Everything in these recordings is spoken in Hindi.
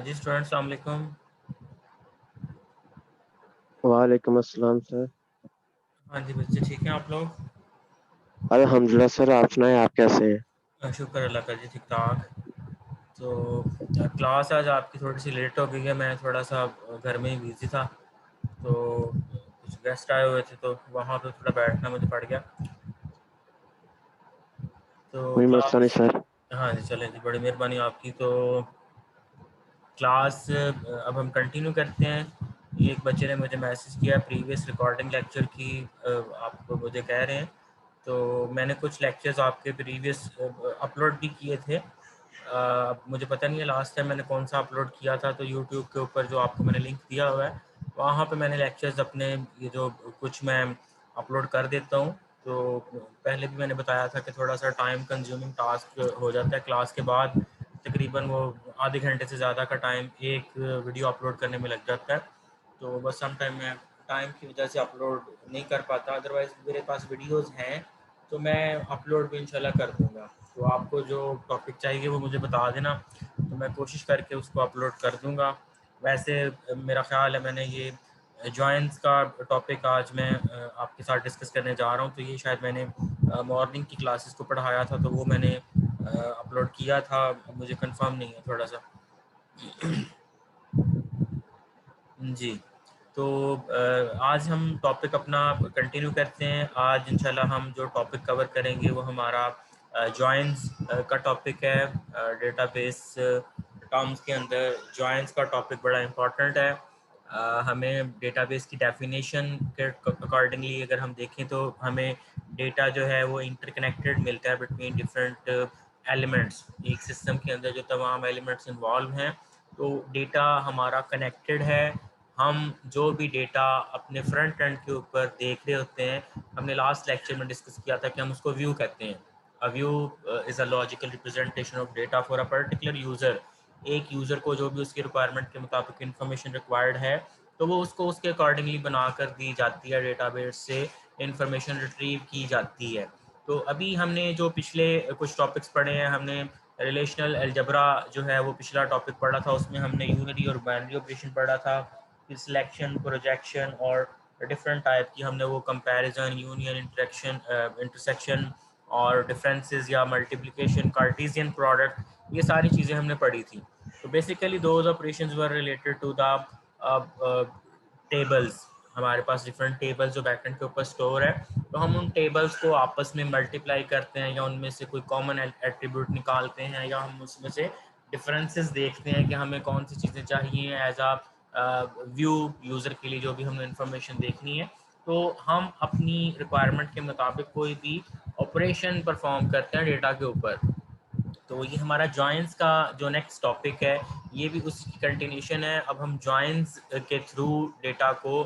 जी स्टूडेंट अस्सलाम वालेकुम। वालेकुम अस्सलाम सर। हाँ जी बच्चे ठीक हैं आप लोग? अल्हम्दुलिल्लाह सर, आप सुनाएं, आप कैसे हैं? शुक्र अल्लाह का जी, ठीक ठाक। तो क्लास आज आपकी थोड़ी सी लेट हो गई है। मैं थोड़ा सा घर में ही बिजी था, तो कुछ गेस्ट आए हुए थे तो वहाँ पे थोड़ा बैठना मुझे पड़ गया। तो कोई मसला नहीं क्लास, सर। हाँ जी चलें जी, बड़ी मेहरबानी आपकी। तो क्लास अब हम कंटिन्यू करते हैं। एक बच्चे ने मुझे मैसेज किया प्रीवियस रिकॉर्डिंग लेक्चर की, आप मुझे कह रहे हैं। तो मैंने कुछ लेक्चर्स आपके प्रीवियस अपलोड भी किए थे। मुझे पता नहीं है लास्ट टाइम मैंने कौन सा अपलोड किया था। तो यूट्यूब के ऊपर जो आपको मैंने लिंक दिया हुआ है, वहाँ पे मैंने लेक्चर्स अपने ये जो कुछ मैं अपलोड कर देता हूँ। तो पहले भी मैंने बताया था कि थोड़ा सा टाइम कंज्यूमिंग टास्क हो जाता है। क्लास के बाद तकरीबन वो आधे घंटे से ज़्यादा का टाइम एक वीडियो अपलोड करने में लग जाता है। तो बस सम टाइम मैं टाइम की वजह से अपलोड नहीं कर पाता। अदरवाइज़ मेरे पास वीडियोस हैं तो मैं अपलोड भी इंशाल्लाह कर दूँगा। तो आपको जो टॉपिक चाहिए वो मुझे बता देना, तो मैं कोशिश करके उसको अपलोड कर दूँगा। वैसे मेरा ख़्याल है मैंने ये जॉइंस का टॉपिक आज मैं आपके साथ डिस्कस करने जा रहा हूँ। तो ये शायद मैंने मॉर्निंग की क्लासेस को पढ़ाया था, तो वो मैंने अपलोड किया था। मुझे कंफर्म नहीं है थोड़ा सा। जी, तो आज हम टॉपिक अपना कंटिन्यू करते हैं। आज इंशाल्लाह हम जो टॉपिक कवर करेंगे वो हमारा जॉइंस का टॉपिक है। डेटाबेस टर्म्स के अंदर जॉइंस का टॉपिक बड़ा इम्पोर्टेंट है। हमें डेटाबेस की डेफिनेशन के अकॉर्डिंगली अगर हम देखें तो हमें डेटा जो है वो इंटरकनेक्टेड मिलता है बिटवीन डिफरेंट एलिमेंट्स। एक सिस्टम के अंदर जो तमाम एलिमेंट्स इन्वॉल्व हैं, तो डेटा हमारा कनेक्टेड है। हम जो भी डेटा अपने फ्रंट एंड के ऊपर देख रहे होते हैं, हमने लास्ट लेक्चर में डिस्कस किया था कि हम उसको व्यू कहते हैं। A view is a logical representation of data for a particular user. एक यूज़र को जो भी उसकी रिक्वायरमेंट के मुताबिक इंफॉर्मेशन रिक्वायर्ड है, तो वो उसको उसके अकॉर्डिंगली बनाकर दी जाती है, डेटाबेस से इंफॉर्मेशन रिट्रीव की जाती है। तो अभी हमने जो पिछले कुछ टॉपिक्स पढ़े हैं, हमने रिलेशनल अलजबरा जो है वो पिछला टॉपिक पढ़ा था, उसमें हमने यूनरी और बाइनरी ऑपरेशन पढ़ा था। फिर सिलेक्शन, प्रोजेक्शन और डिफरेंट टाइप की हमने वो कंपैरिजन, यूनियन, इंटरेक्शन, इंटरसेक्शन और डिफरेंसेस या मल्टीप्लिकेशन, कार्टेशियन प्रोडक्ट, ये सारी चीज़ें हमने पढ़ी थी। तो basically those operations were related to the tables. हमारे पास डिफरेंट टेबल्स जो बैकएंड के ऊपर स्टोर है, तो हम उन टेबल्स को आपस में मल्टीप्लाई करते हैं या उनमें से कोई कॉमन एट्रीब्यूट निकालते हैं, या हम उसमें से डिफरेंसेस देखते हैं कि हमें कौन सी चीज़ें चाहिए एज आ व्यू यूज़र के लिए, जो भी हमें इंफॉर्मेशन देखनी है। तो हम अपनी रिक्वायरमेंट के मुताबिक कोई भी ऑपरेशन परफॉर्म करते हैं डेटा के ऊपर। तो ये हमारा जॉइंस का जो नेक्स्ट टॉपिक है, ये भी उसकी कंटिन्यूशन है। अब हम जॉइंस के थ्रू डेटा को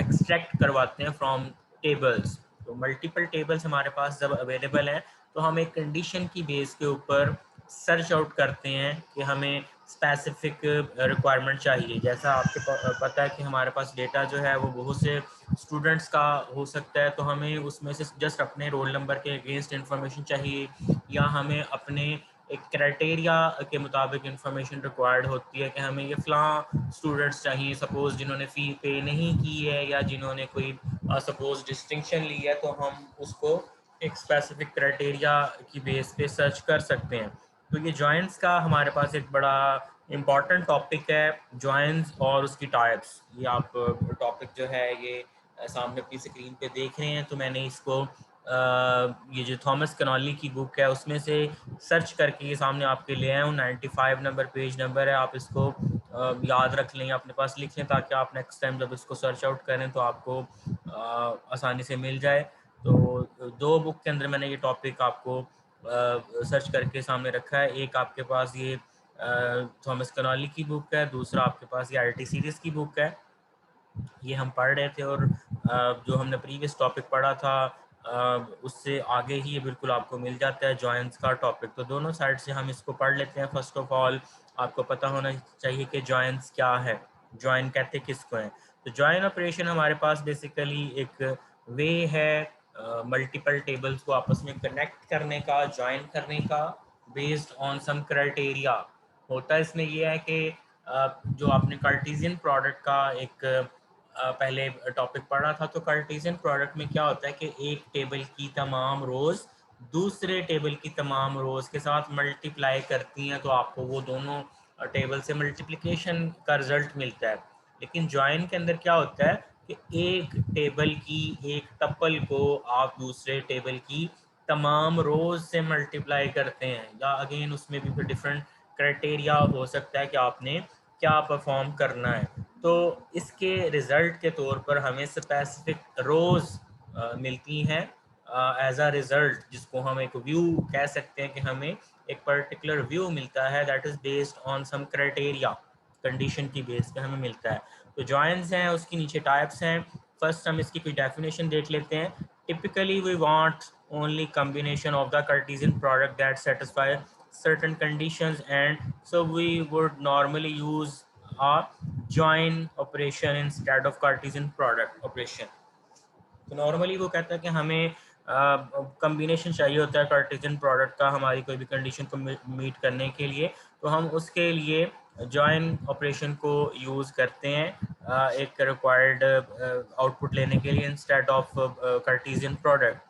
एक्सट्रैक्ट करवाते हैं फ्रॉम टेबल्स। तो मल्टीपल टेबल्स हमारे पास जब अवेलेबल हैं, तो हम एक कंडीशन की बेस के ऊपर सर्च आउट करते हैं कि हमें स्पेसिफिक रिक्वायरमेंट चाहिए। जैसा आपके पता है कि हमारे पास डेटा जो है वो बहुत से स्टूडेंट्स का हो सकता है, तो हमें उसमें से जस्ट अपने रोल नंबर के अगेंस्ट इंफॉर्मेशन चाहिए, या हमें अपने एक क्राइटेरिया के मुताबिक इंफॉर्मेशन रिक्वायर्ड होती है कि हमें ये फ़लाँ स्टूडेंट्स चाहिए, सपोज़ जिन्होंने फ़ी पे नहीं की है या जिन्होंने कोई सपोज़ डिस्टिंक्शन ली है, तो हम उसको एक स्पेसिफिक क्राइटेरिया की बेस पे सर्च कर सकते हैं। तो ये जॉइंस का हमारे पास एक बड़ा इम्पॉर्टेंट टॉपिक है, जॉइंस और उसकी टाइप्स। ये आप टॉपिक जो है ये सामने अपनी स्क्रीन पे देख रहे हैं। तो मैंने इसको ये जो थॉमस कनॉली की बुक है उसमें से सर्च करके ये सामने आपके ले आया हूँ। 95 नंबर पेज नंबर है। आप इसको याद रख लें, अपने पास लिख लें, ताकि आप नेक्स्ट टाइम जब इसको सर्च आउट करें तो आपको आसानी से मिल जाए। तो दो बुक के अंदर मैंने ये टॉपिक आपको सर्च करके सामने रखा है। एक आपके पास ये थॉमस कनॉली की बुक है, दूसरा आपके पास ये आईटी सीरीज़ की बुक है। ये हम पढ़ रहे थे, और जो हमने प्रीवियस टॉपिक पढ़ा था उससे आगे ही ये बिल्कुल आपको मिल जाता है जॉइंस का टॉपिक। तो दोनों साइड से हम इसको पढ़ लेते हैं। फर्स्ट ऑफ ऑल आपको पता होना चाहिए कि जॉइंस क्या है, जॉइन कहते किसको हैं। तो जॉइन ऑपरेशन हमारे पास बेसिकली एक वे है मल्टीपल टेबल्स को आपस में कनेक्ट करने का, जॉइन करने का, बेस्ड ऑन सम क्राइटेरिया। होता इसमें ये है कि जो आपने कार्टेशियन प्रोडक्ट का एक पहले टॉपिक पढ़ा था, तो कार्टेशियन प्रोडक्ट में क्या होता है कि एक टेबल की तमाम रोज़ दूसरे टेबल की तमाम रोज़ के साथ मल्टीप्लाई करती हैं, तो आपको वो दोनों टेबल से मल्टीप्लिकेशन का रिजल्ट मिलता है। लेकिन जॉइन के अंदर क्या होता है कि एक टेबल की एक टपल को आप दूसरे टेबल की तमाम रोज़ से मल्टीप्लाई करते हैं, या अगेन उसमें भी फिर डिफरेंट क्राइटेरिया हो सकता है कि आपने क्या परफॉर्म करना है। तो इसके रिज़ल्ट के तौर पर हमें स्पेसिफिक रोज़ मिलती हैं एज अ रिज़ल्ट, जिसको हम एक व्यू कह सकते हैं कि हमें एक पर्टिकुलर व्यू मिलता है that is based on some criteria, condition की बेस पे हमें मिलता है। तो जॉइंस हैं, उसकी नीचे टाइप्स हैं। फर्स्ट हम इसकी कोई डेफिनेशन देख लेते हैं। Typically we want only combination of the Cartesian product that satisfy certain conditions, and so we would normally use a join operation instead of Cartesian product operation. तो नॉर्मली वो कहता है कि हमें कम्बिनेशन चाहिए होता है कार्टेशियन प्रोडक्ट का हमारी कोई भी कंडीशन को मीट करने के लिए, तो हम उसके लिए जॉइन ऑपरेशन को यूज़ करते हैं एक रिक्वायर्ड आउटपुट लेने के लिए इंस्टेड ऑफ कार्टेशियन प्रोडक्ट।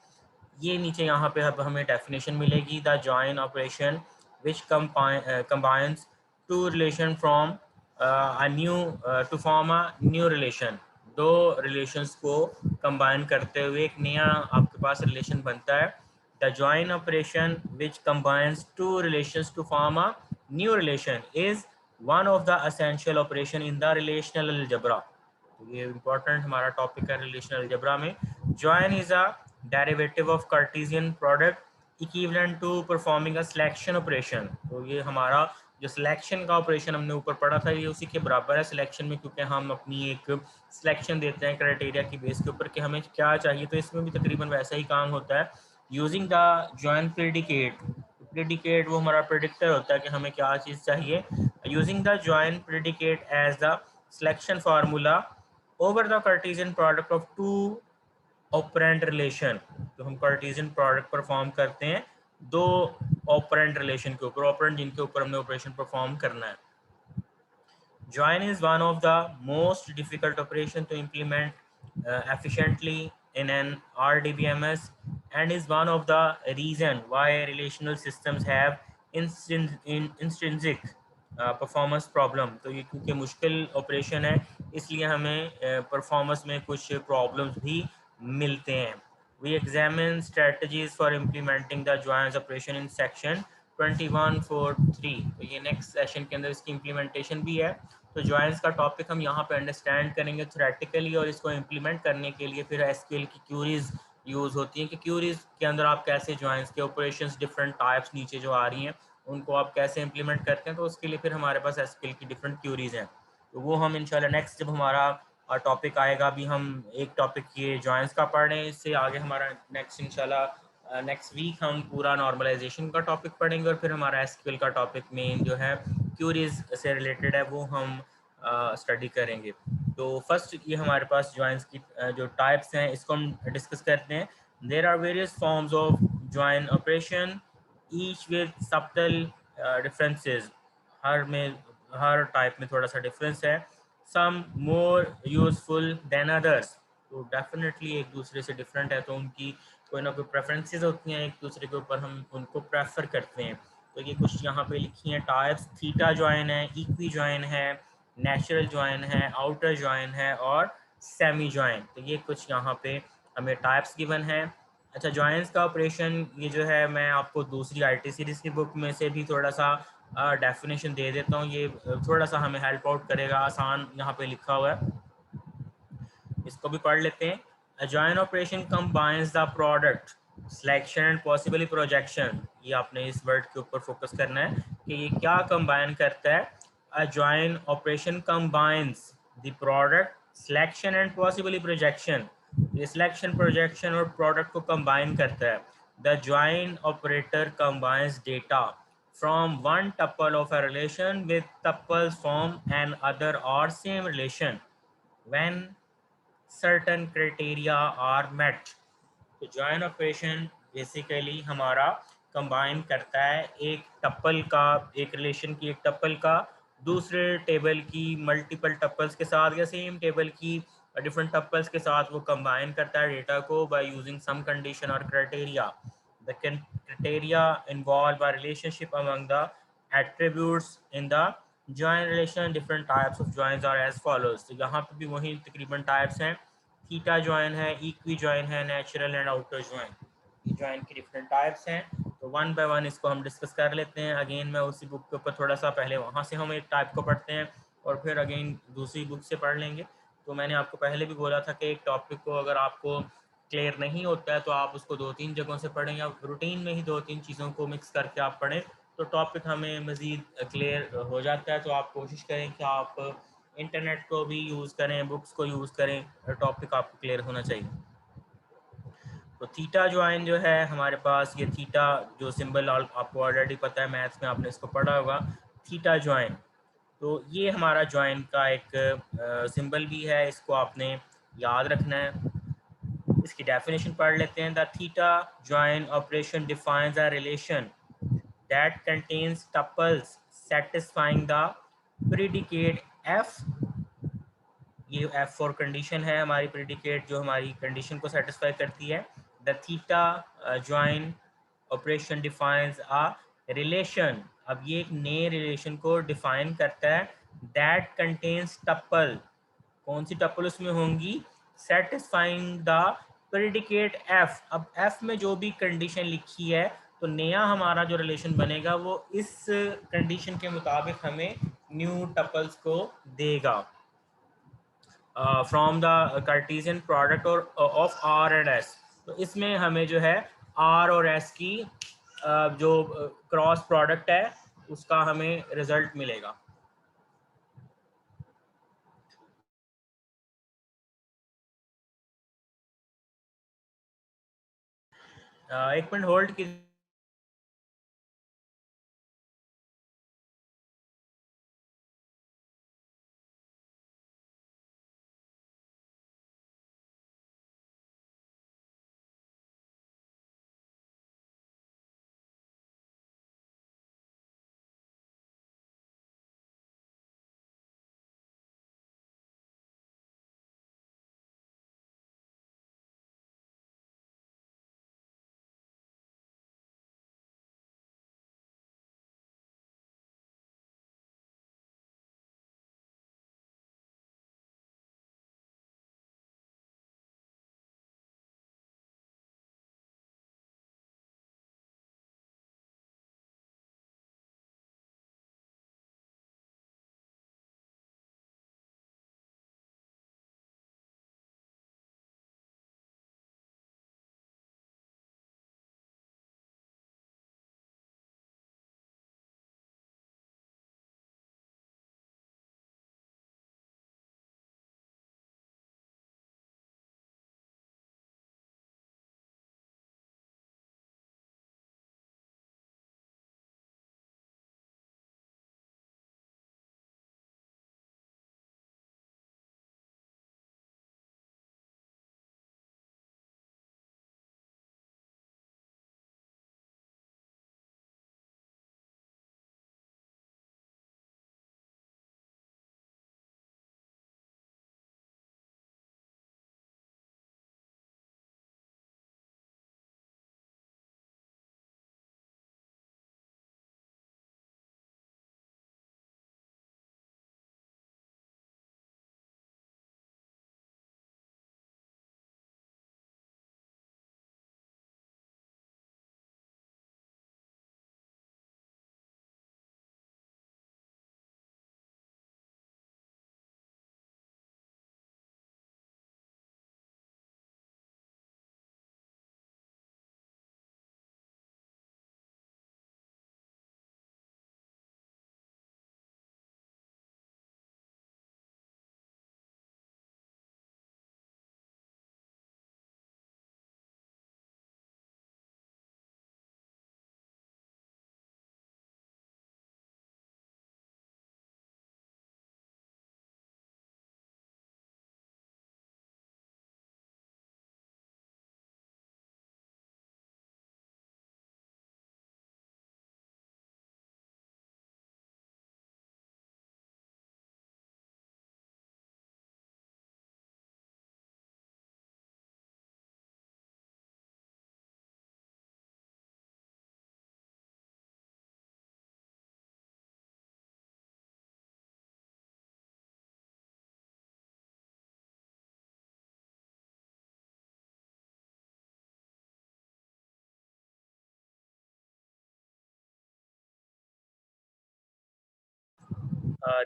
ये नीचे यहाँ पे अब हमें डेफिनेशन मिलेगी, the join operation which combines two relation from a new to form a new relation. दो रिलेशंस को कंबाइन करते हुए एक नया आपके पास रिलेशन बनता है। The join operation which combines two relations to form a new relation is one of the essential operation in the relational algebra. तो ये इंपॉर्टेंट हमारा टॉपिक है रिलेशनल अलजेब्रा में। Join is a derivative of cartesian product equivalent to performing a selection operation. तो ये हमारा जो सिलेक्शन का ऑपरेशन हमने ऊपर पढ़ा था, ये उसी के बराबर है सिलेक्शन में, क्योंकि हम अपनी एक सिलेक्शन देते हैं क्राइटेरिया की बेस के ऊपर कि हमें क्या चाहिए। तो इसमें भी तकरीबन वैसा ही काम होता है। Using the join predicate, predicate वो हमारा प्रेडिक्टर होता है कि हमें क्या चीज़ चाहिए। Using the join predicate as the selection formula over the cartesian product of two operand relation. तो हम कार्टेशियन प्रोडक्ट परफॉर्म करते हैं दो ऑपरेंट रिलेशन के ऊपर, ऑपरेंट जिनके ऊपर हमने ऑपरेशन परफॉर्म करना है। Join is one of the most difficult operation to implement efficiently in an RDBMS, and is one of the reason why relational systems have intrinsic performance problem. तो ये क्योंकि मुश्किल ऑपरेशन है, इसलिए हमें परफॉर्मेंस में कुछ प्रॉब्लम्स भी मिलते हैं। We examine strategies for implementing the joins operation in section 2143। तो ये नेक्स्ट सेशन के अंदर इसकी इम्प्लीमेंटेशन भी है। तो जॉइंस का टॉपिक हम यहाँ पे अंडरस्टैंड करेंगे थ्योरेटिकली, और इसको इम्प्लीमेंट करने के लिए फिर एसक्यूएल की क्यूरीज यूज़ होती हैं कि क्यूरीज के अंदर आप कैसे जॉइंस के ऑपरेशंस डिफरेंट टाइप्स नीचे जो आ रही हैं उनको आप कैसे इंप्लीमेंट करते हैं। तो उसके लिए फिर हमारे पास एसक्यूएल की डिफरेंट क्यूरीज हैं, तो वो हम इंशाल्लाह नेक्स्ट जब हमारा टॉपिक आएगा, अभी हम एक टॉपिक ये जॉइंस का पढ़ रहे हैं, इससे आगे हमारा नेक्स्ट इंशाल्लाह नेक्स्ट वीक हम पूरा नॉर्मलाइजेशन का टॉपिक पढ़ेंगे, और फिर हमारा एसक्यूएल का टॉपिक मेन जो है क्यूरीज से रिलेटेड है वो हम स्टडी करेंगे। तो फर्स्ट ये हमारे पास जॉइंस की जो टाइप्स हैं इसको हम डिस्कस करते हैं। There are various forms of join operation each with subtle differences. हर टाइप में थोड़ा सा डिफरेंस है। Some more useful than others. तो डेफिनेटली एक दूसरे से डिफरेंट है, तो उनकी कोई ना कोई प्रेफरेंसेस होती हैं एक दूसरे के ऊपर, हम उनको प्रेफर करते हैं। तो ये कुछ यहाँ पे लिखी हैं टाइप्स। थीटा जॉइन है, इक्वी जॉइन है, नेचुरल जॉइन है, आउटर जॉइन है और सेमी जॉइन। तो ये कुछ यहाँ पे हमें टाइप्स गिवन है। अच्छा, जॉइंस का ऑपरेशन ये जो है मैं आपको दूसरी आईटी सीरीज़ की बुक में से भी थोड़ा सा डेफिनेशन दे देता हूँ, ये थोड़ा सा हमें हेल्प आउट करेगा। आसान यहाँ पे लिखा हुआ है, इसको भी पढ़ लेते हैं। A join operation combines the product selection and possibly projection. ये आपने इस वर्ड के ऊपर फोकस करना है कि ये क्या कंबाइन करता है। A join operation combines the product selection and possibly projection. ये सिलेक्शन, प्रोजेक्शन और प्रोडक्ट को कंबाइन करता है। The join operator combines data from one tuple of a relation with tuples from an other or same relation when certain criteria are met। तो जॉइन ऑपरेशन बेसिकली हमारा कंबाइन करता है एक टप्पल का, एक रिलेशन की एक टप्पल का दूसरे टेबल की मल्टीपल टप्पल्स के साथ या सेम टेबल की डिफरेंट टप्पल्स के साथ वो कंबाइन करता है डेटा को बाय यूजिंग सम कंडीशन और criteria. The criteria involve a relationship among the attributes in the join relation. Different types of joins are as follows. तो यहाँ पे भी वही तकरीबन टाइप्स हैं। थीटा ज्वाइन है, इक्वी ज्वाइन है, नेचुरल एंड आउटर ज्वाइन। ये ज्वाइन की डिफरेंट टाइप्स हैं, तो वन बाय वन इसको हम डिस्कस कर लेते हैं। अगेन मैं उसी बुक के ऊपर थोड़ा सा पहले वहाँ से हम एक टाइप को पढ़ते हैं और फिर अगेन दूसरी बुक से पढ़ लेंगे। तो मैंने आपको पहले भी बोला था कि एक टॉपिक को अगर आपको क्लियर नहीं होता है तो आप उसको 2-3 जगहों से पढ़ें या रूटीन में ही 2-3 चीज़ों को मिक्स करके आप पढ़ें तो टॉपिक हमें मज़ीद क्लियर हो जाता है। तो आप कोशिश करें कि आप इंटरनेट को भी यूज़ करें, बुक्स को यूज़ करें, टॉपिक आपको क्लियर होना चाहिए। तो थीटा ज्वाइन जो है हमारे पास, ये थीटा जो सिंबल आपको ऑलरेडी पता है, मैथ्स में आपने इसको पढ़ा होगा, थीटा ज्वाइन। तो ये हमारा ज्वाइन का एक सिंबल भी है, इसको आपने याद रखना है। इसकी डेफिनेशन पढ़ लेते हैं। The theta join operation defines a relation that contains tuples satisfying the predicate F. ये एफ फॉर कंडीशन है, हमारी प्रेडिकेट जो हमारी कंडीशन को सेटिस्फाई करती है। The theta join operation defines a relation. अब ये एक नए रिलेशन को डिफाइन करता है। दैट कंटेन्स टप्पल, कौन सी टप्पल उसमें होंगी, सेटिस्फाइंग द प्रेडिकेट एफ। अब एफ में जो भी कंडीशन लिखी है तो नया हमारा जो रिलेशन बनेगा वो इस कंडीशन के मुताबिक हमें न्यू टप्पल्स को देगा फ्रॉम द कार्टेशियन प्रोडक्ट और ऑफ आर एंड एस। तो इसमें हमें जो है आर और एस की जो क्रॉस प्रोडक्ट है उसका हमें रिजल्ट मिलेगा। एक मिनट होल्ड की।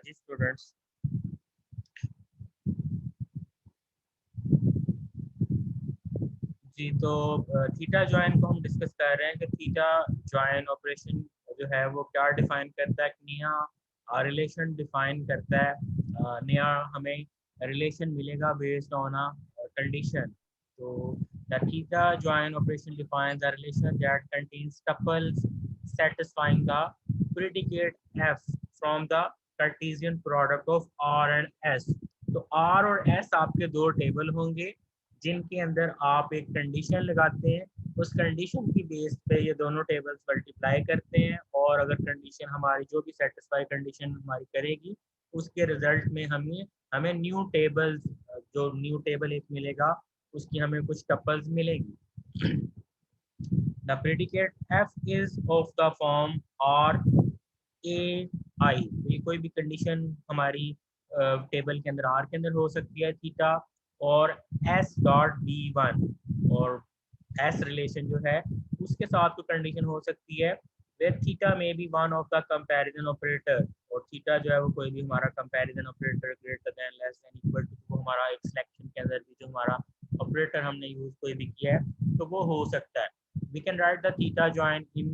जी स्टूडेंट्स, जी तो थीटा जॉइन को हम डिस्कस कर रहे हैं कि थीटा जॉइन ऑपरेशन जो है वो क्या डिफाइन करता है, एक नया रिलेशन डिफाइन करता है। नया हमें रिलेशन मिलेगा बेस्ड ऑन अ कंडीशन। तो the theta join operation defines the relation that contains tuples satisfying the predicate f from the Cartesian product of r and s। तो r और s आपके दो टेबल होंगे जिनके अंदर आप एक कंडीशन लगाते हैं, उस कंडीशन की बेस पे ये दोनों टेबल्स मल्टीप्लाई करते हैं, और अगर कंडीशन हमारी जो भी सेटिस्फाई कंडीशन हमारी करेगी उसके रिजल्ट में हमें हमें न्यू टेबल्स, जो न्यू टेबल एक मिलेगा उसकी हमें कुछ टपल्स मिलेगी। The predicate F is of the form और ए आई, ये कोई भी कंडीशन हमारी टेबल के अंदर आर के अंदर हो सकती है थीटा, और एस डॉट बी वन, और एस रिलेशन जो है उसके साथ कोई कंडीशन हो सकती है वेयर थीटा में be one of the comparison operator, और थीटा जो है वो कोई भी हमारा comparison operator greater than less than equal to, वो हमारा एक सिलेक्शन के अंदर भी जो हमारा ऑपरेटर हमने यूज कोई भी किया है तो वो हो सकता है। We can write the theta join in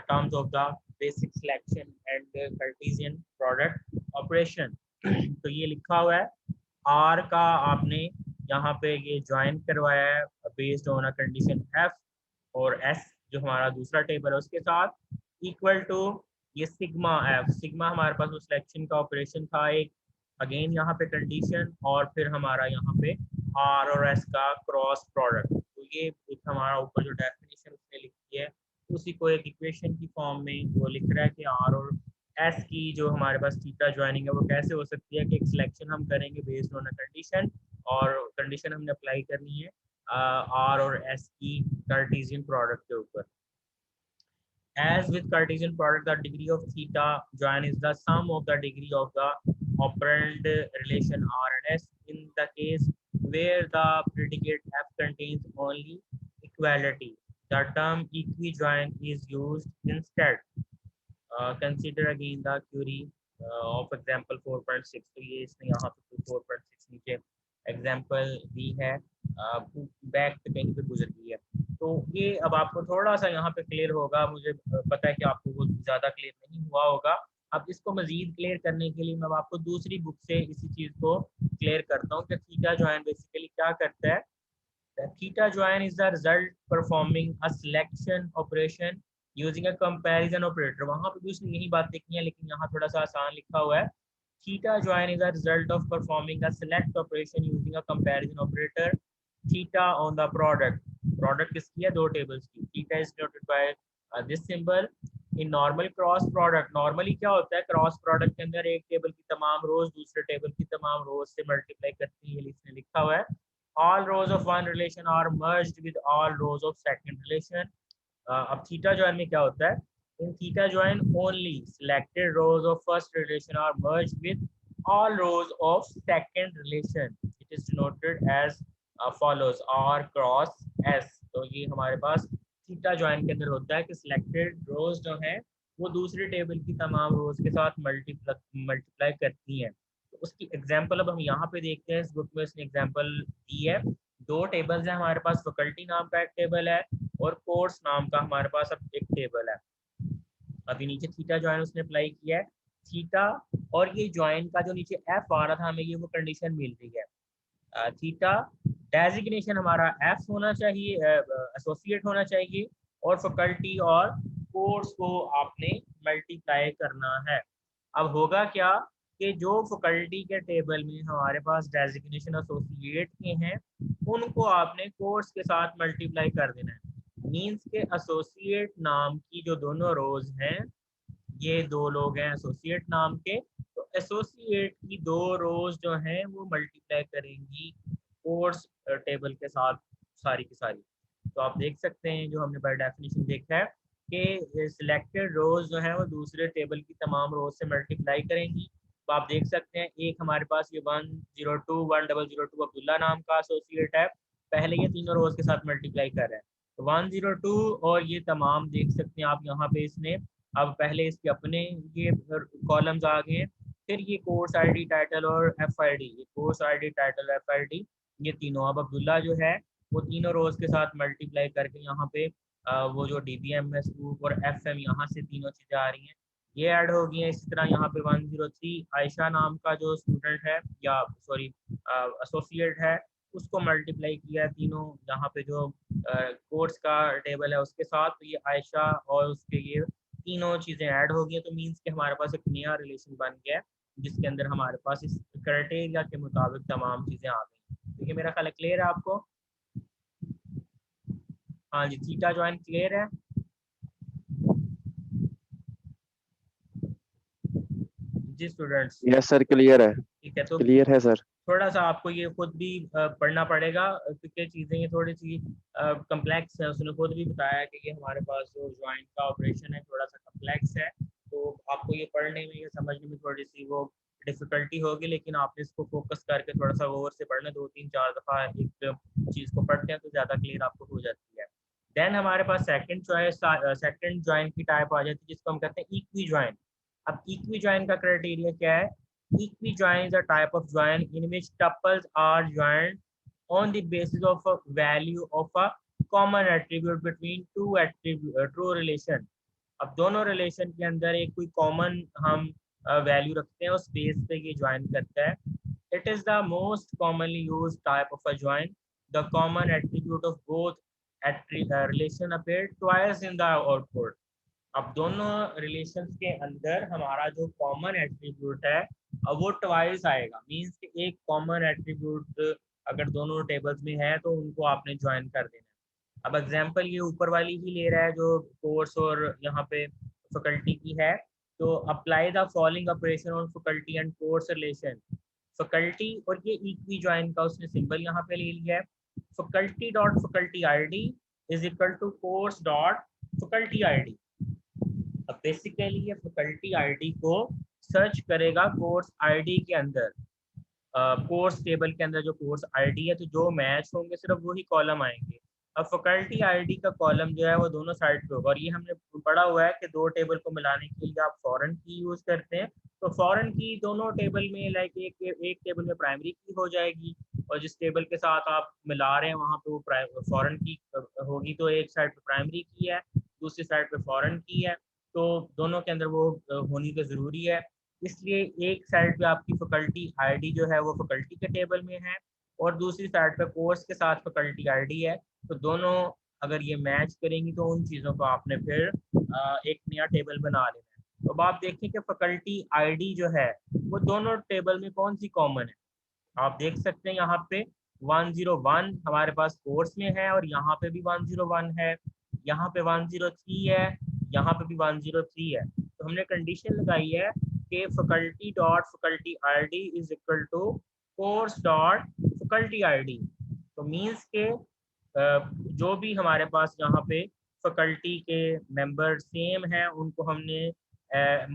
terms of the basic selection and Cartesian product operation। तो ये लिखा हुआ है R का आपने यहाँ पे ये ज्वाइन करवाया है based on a condition F, और S जो हमारा दूसरा टेबल है उसके साथ इक्वल टू ये सिग्मा F। सिग्मा हमारे पास वो सिलेक्शन का ऑपरेशन था एक, अगेन यहाँ पे कंडीशन, और फिर हमारा यहाँ पे R और S का क्रॉस प्रोडक्ट। तो ये एक हमारा ऊपर जो डेफिनेशन उसने लिखी है उसी को एक इक्वेशन की फॉर्म में वो लिख रहा है कि R और S की जो हमारे पास थीटा ज्वाइनिंग है वो कैसे हो सकती है कि एक सिलेक्शन हम करेंगे बेस्ड ऑन अ कंडीशन, और कंडीशन हमने अप्लाई करनी है R और S की कार्टेशियन प्रोडक्ट के ऊपर। As with Cartesian product, the degree of theta join is the sum of the degree of the operand relation R and S. In the case where the predicate F contains only equality, the term equijoin is used instead। Consider again the query of example 4.6। तो ये इसने यहाँ पे 4.6 नीचे एग्जाम्पल दी है, बैक पे कहीं पे गुजर गई है। तो ये अब आपको थोड़ा सा यहाँ पे क्लियर होगा, मुझे पता है कि आपको वो ज़्यादा क्लियर नहीं हुआ होगा। अब इसको मजीद क्लियर करने के लिए मैं आपको दूसरी बुक से इसी चीज़ को क्लियर करता हूँ कि थीटा जॉइन बेसिकली क्या करता है। The theta join is the result performing a selection operation using a comparison operator। वहां पे भी उसने यही बात लिखी है लेकिन यहाँ थोड़ा सा आसान लिखा हुआ है। Theta join is a result of performing a select operation using a comparison operator theta on the product। Product किसकी है? दो tables की। Theta is denoted by this symbol। in normal cross product, normally क्या होता है क्रॉस प्रोडक्ट के अंदर एक टेबल की तमाम रोज दूसरे टेबल की तमाम रोज से मल्टीप्लाई करती है, इसने लिखा हुआ है all rows of one relation are merged with all rows of second relation। अब थीटा जॉइन में क्या होता है, in theta join only selected rows of first relation are merged with all rows of second relation। it is denoted as follows R cross S। तो ये हमारे पास थीटा जॉइन के अंदर होता है कि सिलेक्टेड रोज जो है वो दूसरे टेबल की तमाम रोज के साथ मल्टीप्लाई करती हैं। तो उसकी एग्जांपल अब हम यहाँ पे देखते हैं, इस बुक में इसने एग्जांपल दी है। दो टेबल्स हैं हमारे पास, फैकल्टी नाम का एक टेबल है और कोर्स नाम का हमारे पास अब एक टेबल है। अभी नीचे थीटा जॉइन उसने अप्लाई किया है, थीटा और ये जॉइन का जो नीचे एफ आ रहा था हमें ये वो कंडीशन मिल रही है। थीटा डेजिग्नेशन हमारा एफ होना चाहिए, एसोसिएट होना चाहिए, और फैकल्टी और कोर्स को आपने मल्टीप्लाई करना है। अब होगा क्या कि जो फैकल्टी के टेबल में हमारे पास डेजिग्नेशन एसोसिएट के हैं उनको आपने कोर्स के साथ मल्टीप्लाई कर देना है। मींस के एसोसिएट नाम की जो दोनों रोज हैं, ये दो लोग हैं एसोसिएट नाम के, तो एसोसिएट की दो रोज जो हैं वो मल्टीप्लाई करेंगी कोर्स टेबल के साथ सारी की सारी। तो आप देख सकते हैं जो हमने बाय डेफिनेशन देखा है कि सिलेक्टेड रोज जो है वो दूसरे टेबल की तमाम रोज से मल्टीप्लाई करेंगी। तो आप देख सकते हैं एक हमारे पास ये 1002 अब्दुल्ला नाम का एसोसिएट है, पहले ये तीनों रोज के साथ मल्टीप्लाई कर रहे हैं। तो 102 और ये तमाम देख सकते हैं आप यहाँ पे इसने अब पहले इसके अपने ये कॉलम्स आ गए हैं, फिर ये कोर्स आईडी, टाइटल और एफआईडी, ये कोर्स आईडी, टाइटल, एफआईडी, ये तीनों। अब अब्दुल्ला जो है वो तीनों रोज के साथ मल्टीप्लाई करके यहाँ पे वो जो डीबीएमएस ग्रुप और एफएम, यहाँ से तीनों चीज़ें आ रही हैं, ये ऐड हो गई हैं। इसी तरह यहाँ पे 103 आयशा नाम का जो स्टूडेंट है, या सॉरी एसोसिएट है, उसको मल्टीप्लाई किया है तीनों यहाँ पे जो कोर्स का टेबल है उसके साथ। तो ये आयशा और उसके ये तीनों चीज़ें ऐड हो गई हैं। तो मीन्स कि हमारे पास एक नया रिलेशन बन गया है जिसके अंदर हमारे पास इस क्राइटेरिया के मुताबिक तमाम चीज़ें आ गई। तो ये मेरा ख्याल क्लियर है आपको? हाँ जी, थीटा ज्वाइन क्लियर है? जी स्टूडेंट्स, यस सर, क्लियर है। ठीक है। तो क्लियर है सर। थोड़ा सा आपको ये खुद भी पढ़ना पड़ेगा क्योंकि चीज़ें ये थोड़ी सी कम्प्लेक्स है। उसने खुद भी बताया कि ये हमारे पास जो ज्वाइन का ऑपरेशन है थोड़ा सा कम्प्लेक्स है, तो आपको ये पढ़ने में, ये समझने में थोड़ी सी वो डिफ़िकल्टी होगी, लेकिन आपने इसको फोकस करके थोड़ा सा गौर से पढ़ना, 2 3 4 दफ़ा एक चीज़ को पढ़ते हैं तो ज़्यादा क्लियर आपको हो जाती है। देन हमारे पास सेकंड चॉइस, सेकंड ज्वाइन की टाइप आ जाती है जिसको हम कहते हैं इक्वी ज्वाइन। अब इक्वी ज्वाइन का क्राइटेरिया क्या है? Equijoin is a type of join in which tuples are joined on the basis of a value of a common attribute between two true relation. अब दोनों रिलेशन के अंदर एक कोई कॉमन हम वैल्यू रखते हैं, उस बेस पे ये ज्वाइन करता है। It is the most commonly use type of a join. The common attribute of both relation appear twice in the output. अब दोनों रिलेशंस के अंदर हमारा जो कॉमन एट्रीब्यूट है अब वो ट्वाइस आएगा। मींस कि एक कॉमन एट्रीब्यूट अगर दोनों टेबल्स में है तो उनको आपने ज्वाइन कर देना है। अब एग्जांपल ये ऊपर वाली ही ले रहा है जो कोर्स और यहाँ पे फैकल्टी की है। तो apply the following operation on faculty and course relation. Faculty और ये इक्वी ज्वाइन का उसने सिंबल यहाँ पे ले लिया है। Faculty dot faculty ID is equal to course dot faculty ID. अब बेसिकली ये फैकल्टी आईडी को सर्च करेगा कोर्स आईडी के अंदर, कोर्स टेबल के अंदर जो कोर्स आईडी है, तो जो मैच होंगे सिर्फ वही कॉलम आएंगे। अब फैकल्टी आईडी का कॉलम जो है वो दोनों साइड पे होगा, और ये हमने पढ़ा हुआ है कि दो टेबल को मिलाने के लिए आप फॉरेन की यूज करते हैं। तो फॉरेन की दोनों टेबल में लाइक एक टेबल में प्राइमरी की हो जाएगी, और जिस टेबल के साथ आप मिला रहे हैं वहाँ पे वो फॉरेन की होगी। तो एक साइड पे प्राइमरी की है, दूसरी साइड पे फॉरेन की है, तो दोनों के अंदर वो होनी तो ज़रूरी है। इसलिए एक साइड पे आपकी फैकल्टी आईडी जो है वो फैकल्टी के टेबल में है, और दूसरी साइड पे कोर्स के साथ फैकल्टी आईडी है। तो दोनों अगर ये मैच करेंगी तो उन चीज़ों को आपने फिर एक नया टेबल बना लेना है। तो अब आप देखें कि फैकल्टी आईडी जो है वो दोनों टेबल में कौन सी कॉमन है। आप देख सकते हैं यहाँ पे 101 हमारे पास कोर्स में है, और यहाँ पे भी 101 है, यहाँ पे 103 है, यहाँ पे भी 103 है। तो हमने कंडीशन लगाई है कि faculty dot faculty ID is equal to course dot faculty ID. तो मीन्स के जो भी हमारे पास यहाँ पे फैकल्टी के मेंबर सेम हैं उनको हमने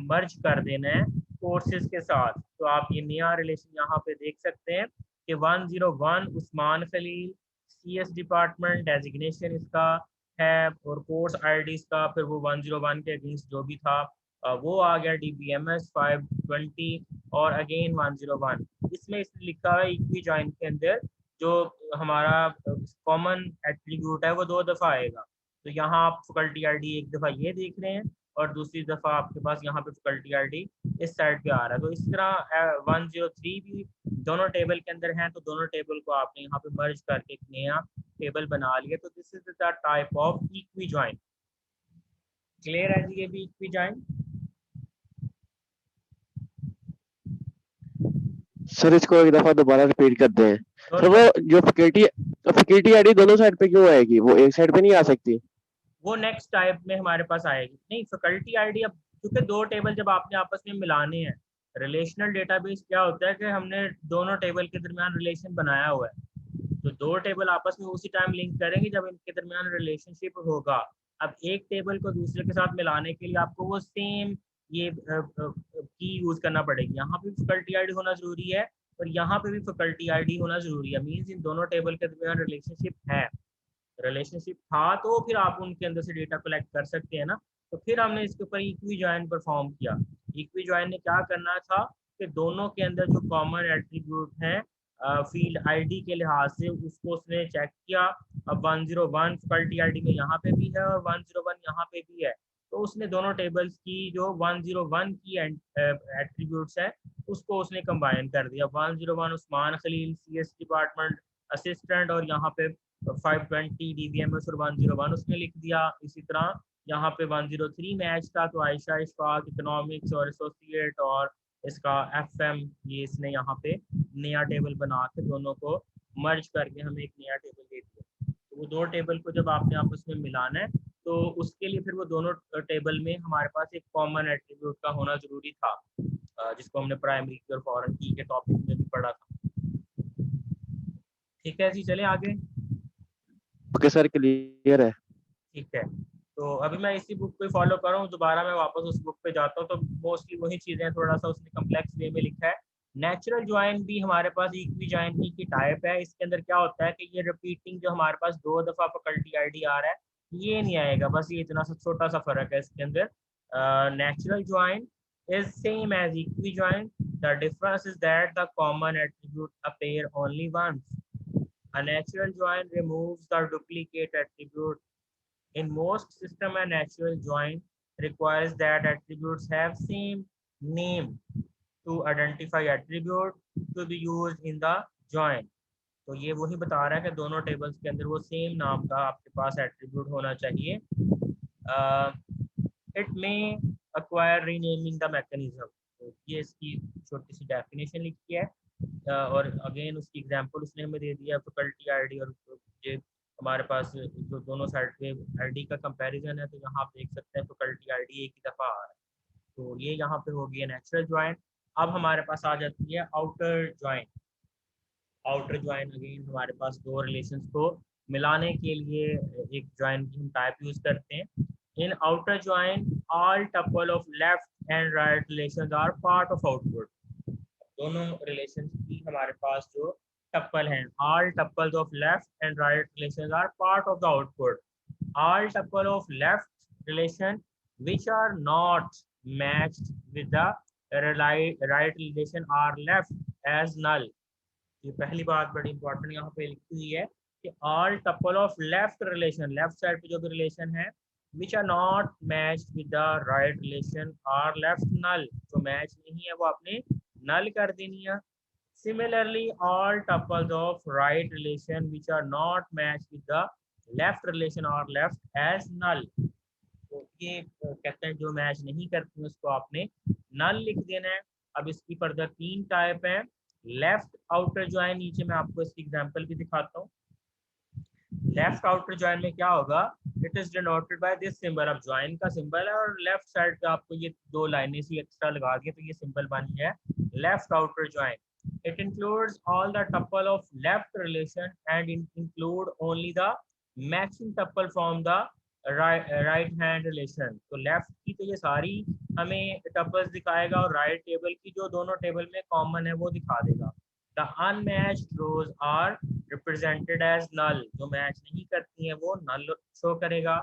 मर्ज कर देना है कोर्सेज के साथ। तो आप ये नया रिलेशन यहाँ पे देख सकते हैं कि 101 Usman Khalil, CS department designation इसका है, और कोर्स आईडी का फिर वो 101 के अगेंस्ट जो भी था वो आ गया DBMS 520 और अगेन 101। इसमें इसने लिखा है इक्वी ज्वाइन के अंदर जो हमारा कॉमन एट्रीब्यूट है वो 2 दफ़ा आएगा। तो यहाँ आप फैकल्टी आईडी एक दफ़ा ये देख रहे हैं, और दूसरी दफ़ा आपके पास यहाँ पे फैकल्टी आईडी इस साइड पे आ रहा है। तो इस तरह 103 भी दोनों टेबल के अंदर हैं, तो दोनों टेबल को आपने यहाँ पे मर्ज करके एक नया टेबल बना लिया। तो this is the type of equi join. Clear है जी? ये भी इक्वी ज्वाइन। सर इसको एक दफा दोबारा रिपीट करते हैं। और सर वो जो फैकल्टी आईडी दोनों साइड पे क्यों आएगी, वो एक साइड पे नहीं आ सकती? वो नेक्स्ट टाइप में हमारे पास आएगी। नहीं, फैकल्टी आईडी, अब क्योंकि दो टेबल जब आपने आपस में मिलाने हैं, रिलेशनल डेटाबेस क्या होता है कि हमने दोनों टेबल के दरमियान रिलेशन बनाया हुआ है, तो दो टेबल आपस में उसी टाइम लिंक करेंगे जब इनके दरमियान रिलेशनशिप होगा। अब एक टेबल को दूसरे के साथ मिलाने के लिए आपको वो सेम ये की यूज करना पड़ेगी। यहाँ पे फैकल्टी आईडी होना जरूरी है, और यहाँ पे भी फैकल्टी आईडी होना जरूरी है। मीन्स इन दोनों टेबल के दरमियान रिलेशनशिप है, रिलेशनशिप था, तो फिर आप उनके अंदर से डेटा कलेक्ट कर सकते हैं ना। तो फिर हमने इसके ऊपर इक्वी ज्वाइन परफॉर्म किया। इक्वी ज्वाइन ने क्या करना था उसके दोनों के अंदर जो कॉमन एट्रीब्यूट है फील्ड आईडी के लिहाज से, उसको उसने चेक किया। अब 101 फैकल्टी आईडी में यहाँ पे भी है और 101 यहाँ पे भी है, तो उसने दोनों टेबल्स की जो 101 की एट्रीब्यूट्स है उसको उसने कंबाइन कर दिया। 101 Usman Khalil CS department assistant, और यहाँ पे 520 DBMS और 101 उसने लिख दिया। इसी तरह यहाँ पे 103 मैच था, तो आयशा इशफाक इकोनॉमिक्स और एसोसिएट और इसका FM, ये इसने यहाँ पे नया टेबल बना के दोनों को मर्ज करके हमें एक नया टेबल दे दिया। तो वो दो टेबल को जब आपने आपस में मिलाना है तो उसके लिए फिर वो दोनों टेबल में हमारे पास एक कॉमन एट्रीब्यूट का होना जरूरी था, जिसको हमने प्राइमरी की और फॉरेन की के टॉपिक में भी पढ़ा था। ठीक है जी, चले आगे। ओके सर, क्लियर है। ठीक है, तो अभी मैं इसी बुक को फॉलो कर रहा हूँ, दोबारा मैं वापस उस बुक पे जाता हूँ तो मोस्टली वही चीजें हैं, थोड़ा सा उसने कम्प्लेक्स वे में लिखा है। नेचुरल ज्वाइन भी हमारे पास इक्वी ज्वाइन ही की टाइप है। इसके अंदर क्या होता है कि ये रिपीटिंग जो हमारे पास 2 दफा फैकल्टी आईडी आ रहा है ये नहीं आएगा, बस ये इतना सा छोटा सा फर्क है इसके अंदर। Natural join is same as equijoin. The difference is that the common attribute appear only once. A natural join removes the duplicate attribute. In most system, a natural join requires that attributes have same name to identify attribute to be used in the join. तो ये वही बता रहा है कि दोनों टेबल्स के अंदर वो सेम नाम का आपके पास एट्रीब्यूट होना चाहिए। इट में अक्वायर रीनेमिंग द मैकेनिज्म, तो ये इसकी छोटी सी डेफिनेशन लिखी है। और अगेन उसकी एग्जांपल उसने हमें दे दिया फैकल्टी आईडी, और ये हमारे पास जो दोनों साइड पे आईडी का कंपैरिजन है, तो यहाँ आप देख सकते हैं फैकल्टी आईडी एक ही दफ़ा आ रहा है। तो ये यहाँ पे हो गया नेचुरल ज्वाइन। अब हमारे पास आ जाती है outer join. Outer join again हमारे पास दो रिलेशंस को मिलाने के लिए एक ज्वाइन की हम टाइप यूज करते हैं। In outer join all tuple of left and right relations are part of output. दोनों रिलेशंस की हमारे पास जो टप्पल हैं, all tuples of left and right relations are part of the output. All tuple of left relation which are not matched with the right relation are left as null। ये पहली बात बड़ी इंपॉर्टेंट यहाँ पे लिखी हुई है कि all tuple of left relation, left side पे जो भी रिलेशन है, which are not matched with the right relation are left null. जो मैच नहीं है वो आपने नल कर देनी है। Similarly all tuples of right relation which are not matched with the left relation are left as null. तो ये कहते हैं जो मैच नहीं करती उसको आपने नल लिख देना है। अब इसकी फर्दर 3 टाइप है। लेफ्ट आउटर ज्वाइन, नीचे मैं आपको इसकी एग्जांपल भी दिखाता हूँ। लेफ्ट आउटर ज्वाइन में क्या होगा, it is denoted by this symbol. अब ज्वाइन का सिंबल है और लेफ्ट साइड पे आपको ये 2 लाइनें सी एक्स्ट्रा लगा दिए, तो ये सिंबल बन गया है left outer join. It includes all the tuple of left relation and include only the matching tuple from the right hand relation. तो लेफ्ट की तो ये सारी हमें टपल्स दिखाएगा और राइट टेबल की जो दोनों टेबल में कॉमन है वो दिखा देगा। The unmatched rows are represented as null. जो मैच नहीं करती हैं वो नल शो करेगा।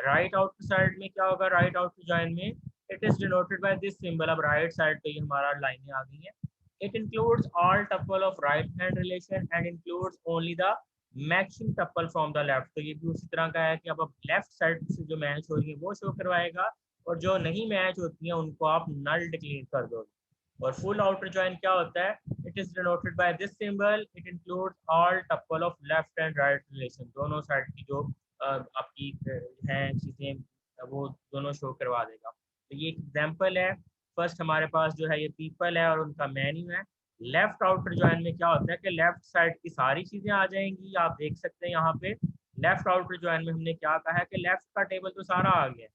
राइट आउटर साइड में क्या होगा, राइट आउटर ज्वाइन में it is denoted by this symbol. अब राइट साइड पे हमारा लाइनें आ गई हैं। It includes all tuple of right hand relation and includes only the matching tuple from the left. तो ये भी उसी तरह का है कि अब लेफ्ट साइड से जो मैच हो रही है वो शो करवाएगा, और जो नहीं मैच होती हैं उनको आप नल डिक्लेयर कर दोगे। और फुल आउटर ज्वाइन क्या होता है, it is denoted by this symbol. It includes all tuple of left and right relation. दोनों साइड की जो आपकी हैं चीजें वो दोनों शो करवा देगा। तो ये एक एग्जांपल है। फर्स्ट हमारे पास जो है ये पीपल है और उनका मेन्यू है। लेफ्ट आउटर ज्वाइन में क्या होता है कि लेफ्ट साइड की सारी चीजें आ जाएंगी। आप देख सकते हैं यहाँ पे लेफ्ट आउटर ज्वाइन में हमने क्या कहा है कि लेफ्ट का टेबल तो सारा आ गया।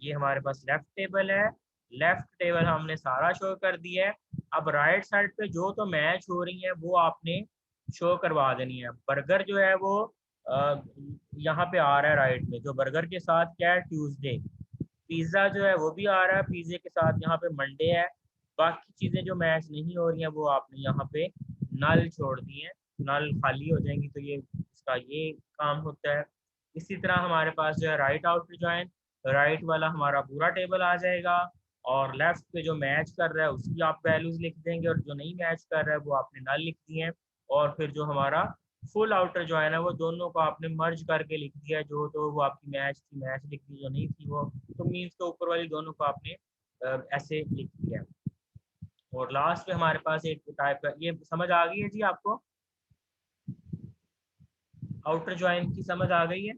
ये हमारे पास लेफ्ट टेबल है, लेफ्ट टेबल हमने सारा शो कर दिया है। अब राइट साइड पे जो तो मैच हो रही है वो आपने शो करवा देनी है। बर्गर जो है वो यहाँ पे आ रहा है राइट में, जो बर्गर के साथ क्या है, ट्यूसडे। पिज्ज़ा जो है वो भी आ रहा है, पिज्जे के साथ यहाँ पे मंडे है। बाकी चीज़ें जो मैच नहीं हो रही हैं वो आपने यहाँ पे नल छोड़ दी हैं, नल खाली हो जाएंगी। तो ये इसका ये काम होता है। इसी तरह हमारे पास जो है राइट आउटर ज्वाइन, राइट वाला हमारा पूरा टेबल आ जाएगा। और लेफ्ट पे जो मैच कर रहा है उसकी आप वैल्यूज लिख देंगे, और जो नहीं मैच कर रहा है वो आपने नल लिख दिए हैं। और फिर जो हमारा फुल आउटर जॉइन है वो दोनों को आपने मर्ज करके लिख दिया है, जो तो वो आपकी मैच थी मैच लिख दी, जो नहीं थी वो तो मीन्स के ऊपर वाली दोनों को आपने ऐसे लिख दिया। और लास्ट पे हमारे पास एक टाइप का, ये समझ आ गई है जी आपको, आउटर जॉइन की समझ आ गई है?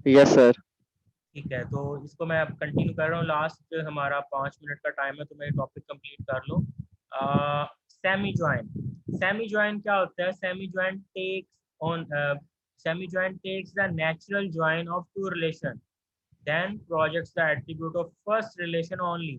Yes sir. ठीक है, तो इसको मैं अब कंटिन्यू कर रहा हूँ। लास्ट हमारा 5 मिनट का टाइम है, तो मैं टॉपिक कंप्लीट कर लूँ। सेमी ज्वाइन, सेमी ज्वाइन क्या होता है? Semi join takes on semi join takes the natural join of two relation then projects the attribute of first relation only.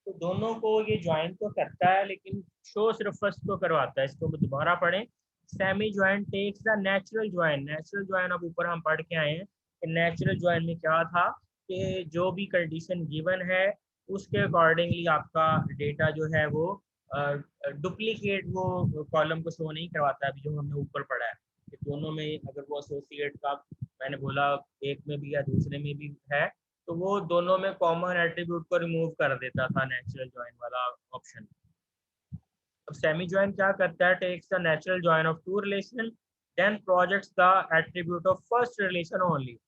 तो दोनों को ये ज्वाइन तो करता है लेकिन शो सिर्फ फर्स्ट को करवाता है। इसको दोबारा पढ़ें। Semi join takes the natural join, natural join अब ऊपर हम पढ़ के आए हैं कि नेचुरल ज्वाइन में क्या था कि जो भी कंडीशन गिवन है उसके अकॉर्डिंगली आपका डेटा जो है वो डुप्लीकेट वो कॉलम को शो नहीं करवाता है। अभी जो हमने ऊपर पढ़ा है कि दोनों में अगर वो एसोसिएट का, मैंने बोला एक में भी या दूसरे में भी है, तो वो दोनों में कॉमन एट्रीब्यूट को रिमूव कर देता था नेचुरल ज्वाइन वाला ऑप्शन। अब सेमी ज्वाइन क्या करता है? Takes the natural join of two relation then projects the attribute of first relation only.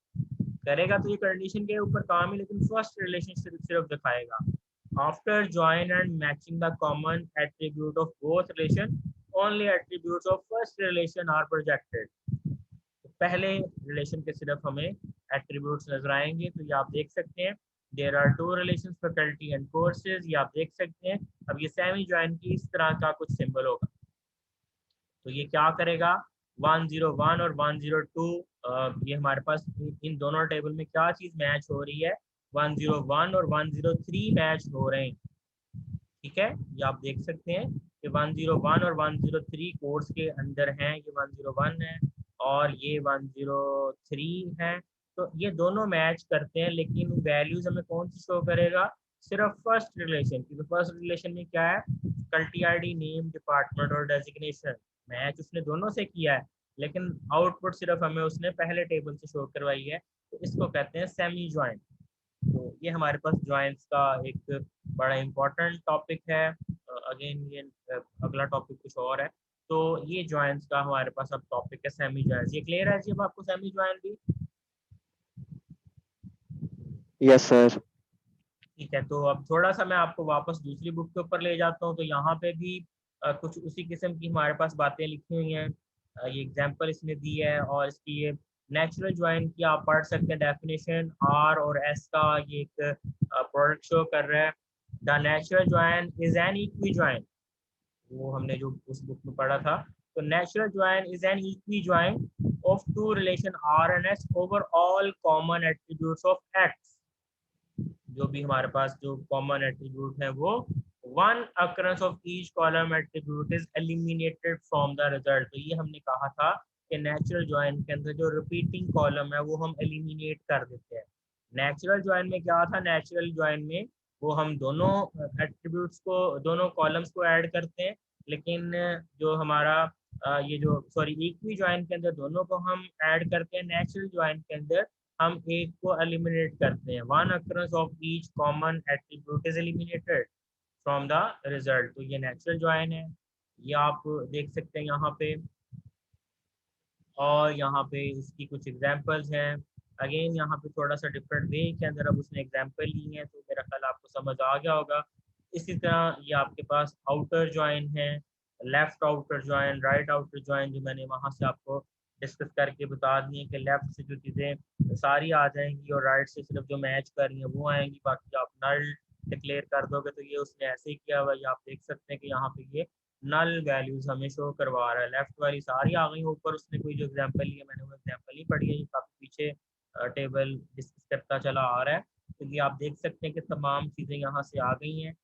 करेगा तो ये कंडीशन के ऊपर काम है, लेकिन फर्स्ट रिलेशन सिर्फ दिखाएगा। After join and matching the common attribute of both relation only attributes of first relation are projected. पहले रिलेशन के सिर्फ हमें एट्रीब्यूट्स नजर आएंगे। तो ये आप देख सकते हैं, there are two relations faculty and courses, ये आप देख सकते हैं। अब ये सेमी ज्वाइन की इस तरह का कुछ सिंबल होगा। तो ये क्या करेगा? 101 और 102, ये हमारे पास इन दोनों टेबल में क्या चीज मैच हो रही है? 101 और 103 मैच हो रहे हैं। ठीक है, ये आप देख सकते हैं कि 101 और 103 कोर्स के अंदर हैं। ये 101 है और ये 103 है। तो ये दोनों मैच करते हैं, लेकिन वैल्यूज हमें कौन सी शो करेगा? सिर्फ फर्स्ट रिलेशन की। तो फर्स्ट रिलेशन में क्या है? फैकल्टी आईडी, नेम, डिपार्टमेंट और डेजिग्नेशन। मैच उसने दोनों से किया है, लेकिन आउटपुट सिर्फ हमें उसने पहले टेबल से शो करवाई है। तो इसको कहते हैं सेमी ज्वाइन। तो ये हमारे पास ज्वाइंस का एक बड़ा इम्पोर्टेंट टॉपिक है। अगेन ये अगला टॉपिक कुछ और है। तो ये ज्वाइंस का हमारे पास अब टॉपिक है सेमी ज्वाइंस। ये क्लियर है जी अब आपको सेमी ज्वाइन भी? Yes sir. ठीक है, तो अब थोड़ा सा मैं आपको वापस दूसरी बुक के ऊपर ले जाता हूँ। तो यहाँ पे भी कुछ उसी किस्म की हमारे पास बातें लिखी हुई हैं। ये एग्जाम्पल इसने दी है, और इसकी ये नेचुरल ज्वाइन की आप पढ़ सकते हैं डेफिनेशन। आर और एस का ये एक प्रोडक्ट शो कर रहा है। The natural join is an equi join, वो हमने जो उस बुक में पढ़ा था। तो natural join is an equi join of two relation R and S over all common attributes of X. जो भी हमारे पास जो कॉमन एट्रीब्यूट है वो one occurrence of each column attribute is eliminated from the result. तो ये हमने कहा था कि नेचुरल ज्वाइन के अंदर जो रिपीटिंग कॉलम है वो हम एलिमिनेट कर देते हैं। नेचुरल ज्वाइन में क्या था? नेचुरल ज्वाइन में वो हम दोनों एट्रीब्यूट्स को, दोनों कॉलम्स को ऐड करते हैं, लेकिन जो हमारा ये जो सॉरी इक्वी ज्वाइन के अंदर दोनों को हम ऐड करते हैं। नेचुरल ज्वाइन के अंदर हम एक को एलिमिनेट करते हैं। One occurrence of each common attribute is eliminated from the result. तो ये नेचुरल ज्वाइन है, ये आप देख सकते हैं यहाँ पे। और यहाँ पे इसकी कुछ एग्जांपल्स हैं। अगेन यहाँ पे थोड़ा सा डिफरेंट वे के अंदर अब उसने एग्जांपल ली है, तो मेरा ख्याल आपको समझ आ गया होगा। इसी तरह ये आपके पास आउटर ज्वाइन है, left outer join, right outer join, जो मैंने वहाँ से आपको डिस्कस करके बता दिए कि लेफ्ट से जो चीज़ें सारी आ जाएंगी और राइट से सिर्फ जो मैच कर रही हैं वो आएंगी। बाकी आप नल डिक्लेयर कर दोगे तो ये उसने ऐसे ही किया हुआ है। आप देख सकते हैं कि यहाँ पे ये नल वैल्यूज हमें शो करवा रहा है। लेफ्ट वाली सारी आ गई। ऊपर उसने कोई जो एग्जांपल लिया, मैंने वो एग्जांपल ही पढ़ी है, ये काफी पीछे टेबल डिस्कस करता चला आ रहा है। तो ये आप देख सकते हैं कि तमाम चीज़ें यहाँ से आ गई हैं।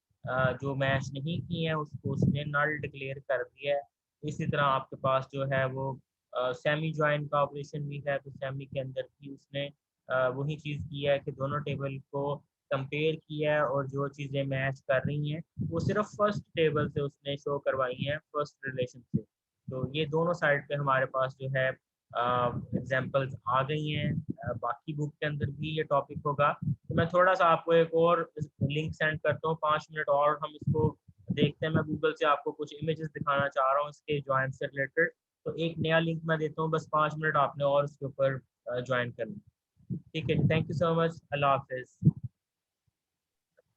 जो मैच नहीं की हैं उसको उसने नल डिक्लेयर कर दिया है। इसी तरह आपके पास जो है वो सेमी ज्वाइन का ऑपरेशन भी है। तो सेमी के अंदर भी उसने वही चीज़ की है कि दोनों टेबल को कंपेयर किया है, और जो चीज़ें मैच कर रही हैं वो सिर्फ फर्स्ट टेबल से उसने शो करवाई हैं, फर्स्ट रिलेशन से। तो ये दोनों साइड पे हमारे पास जो है एग्जांपल्स आ गई हैं। बाकी बुक के अंदर भी ये टॉपिक होगा, तो मैं थोड़ा सा आपको एक और लिंक सेंड करता हूँ, 5 मिनट और हम इसको देखते हैं। मैं गूगल से आपको कुछ इमेजेस दिखाना चाह रहा हूँ इसके ज्वाइन से रिलेटेड, तो एक नया लिंक मैं देता हूँ, बस 5 मिनट आपने और उसके ऊपर ज्वाइन करना। ठीक है, thank you so much, Allah Hafiz.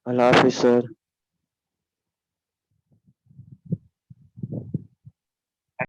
Allah Hafiz sir.